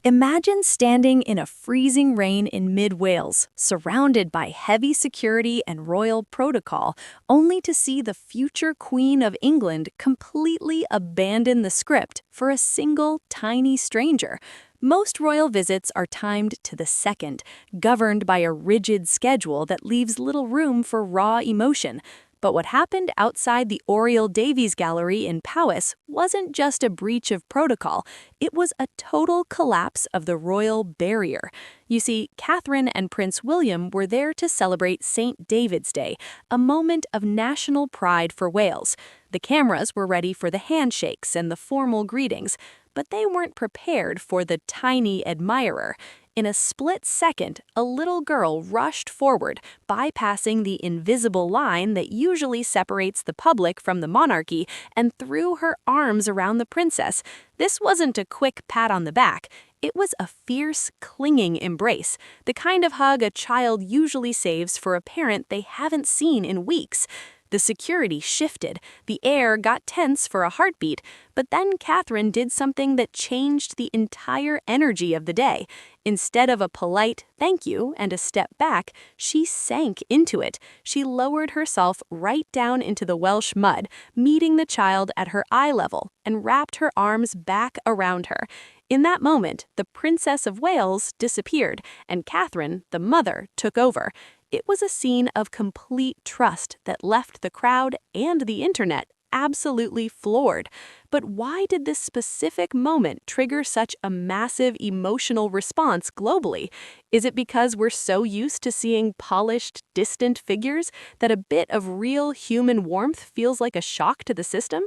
Imagine standing in a freezing rain in mid-Wales, surrounded by heavy security and royal protocol, only to see the future Queen of England completely abandon the script for a single tiny stranger. Most royal visits are timed to the second, governed by a rigid schedule that leaves little room for raw emotion. But what happened outside the Oriel Davies Gallery in Powys wasn't just a breach of protocol, it was a total collapse of the royal barrier. You see, Catherine and Prince William were there to celebrate St. David's Day, a moment of national pride for Wales. The cameras were ready for the handshakes and the formal greetings, but they weren't prepared for the tiny admirer. In a split second, a little girl rushed forward, bypassing the invisible line that usually separates the public from the monarchy, and threw her arms around the princess. This wasn't a quick pat on the back. It was a fierce, clinging embrace, the kind of hug a child usually saves for a parent they haven't seen in weeks. The security shifted, the air got tense for a heartbeat, but then Catherine did something that changed the entire energy of the day. Instead of a polite thank you and a step back, she sank into it. She lowered herself right down into the Welsh mud, meeting the child at her eye level, and wrapped her arms back around her. In that moment, the Princess of Wales disappeared, and Catherine, the mother, took over. It was a scene of complete trust that left the crowd and the internet absolutely floored. But why did this specific moment trigger such a massive emotional response globally? Is it because we're so used to seeing polished, distant figures that a bit of real human warmth feels like a shock to the system?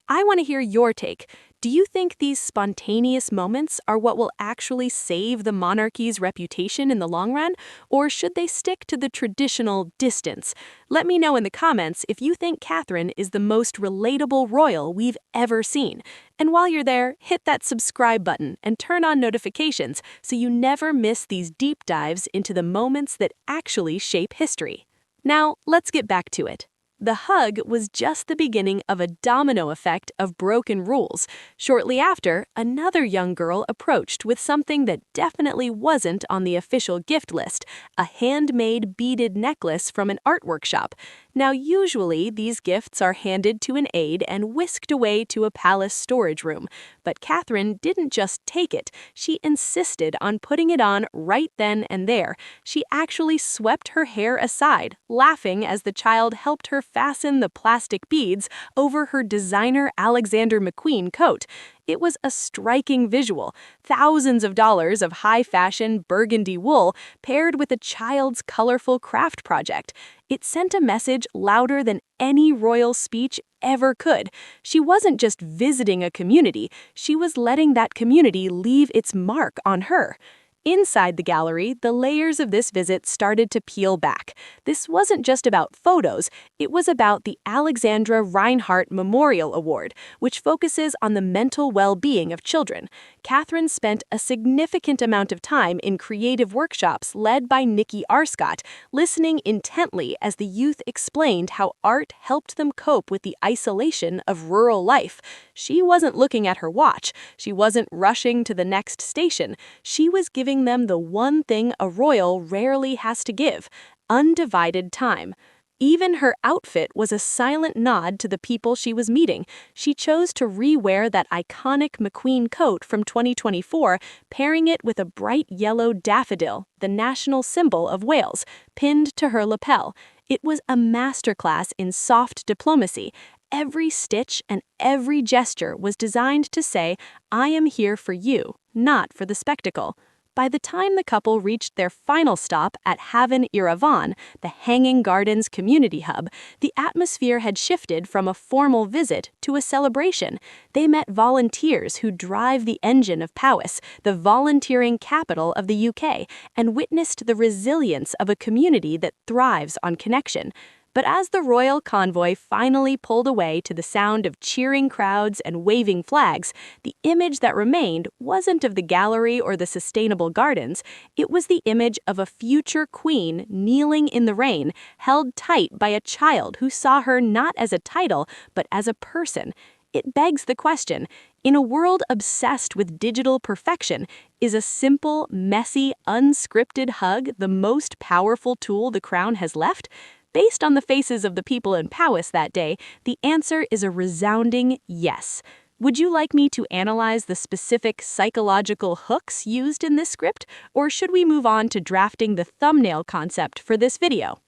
I want to hear your take. Do you think these spontaneous moments are what will actually save the monarchy's reputation in the long run, or should they stick to the traditional distance? Let me know in the comments if you think Catherine is the most relatable royal we've ever seen. And while you're there, hit that subscribe button and turn on notifications so you never miss these deep dives into the moments that actually shape history. Now, let's get back to it. The hug was just the beginning of a domino effect of broken rules. Shortly after, another young girl approached with something that definitely wasn't on the official gift list, a handmade beaded necklace from an art workshop. Now, usually, these gifts are handed to an aide and whisked away to a palace storage room. But Catherine didn't just take it, she insisted on putting it on right then and there. She actually swept her hair aside, laughing as the child helped her fasten the plastic beads over her designer Alexander McQueen coat. It was a striking visual, thousands of dollars of high-fashion burgundy wool paired with a child's colorful craft project. It sent a message louder than any royal speech ever could. She wasn't just visiting a community, she was letting that community leave its mark on her. Inside the gallery, the layers of this visit started to peel back. This wasn't just about photos, it was about the Alexandra Reinhardt Memorial Award, which focuses on the mental well-being of children. Catherine spent a significant amount of time in creative workshops led by Nikki Arscott, listening intently as the youth explained how art helped them cope with the isolation of rural life. She wasn't looking at her watch, she wasn't rushing to the next station, she was giving them the one thing a royal rarely has to give: undivided time. Even her outfit was a silent nod to the people she was meeting. She chose to re-wear that iconic McQueen coat from 2024, pairing it with a bright yellow daffodil, the national symbol of Wales, pinned to her lapel. It was a masterclass in soft diplomacy. Every stitch and every gesture was designed to say, "I am here for you, not for the spectacle." By the time the couple reached their final stop at Haven Iravan, the Hanging Gardens community hub, the atmosphere had shifted from a formal visit to a celebration. They met volunteers who drive the engine of Powys, the volunteering capital of the UK, and witnessed the resilience of a community that thrives on connection. But as the royal convoy finally pulled away to the sound of cheering crowds and waving flags, the image that remained wasn't of the gallery or the sustainable gardens. It was the image of a future queen kneeling in the rain, held tight by a child who saw her not as a title, but as a person. It begs the question, in a world obsessed with digital perfection, is a simple, messy, unscripted hug the most powerful tool the crown has left? Based on the faces of the people in Powys that day, the answer is a resounding yes. Would you like me to analyze the specific psychological hooks used in this script, or should we move on to drafting the thumbnail concept for this video?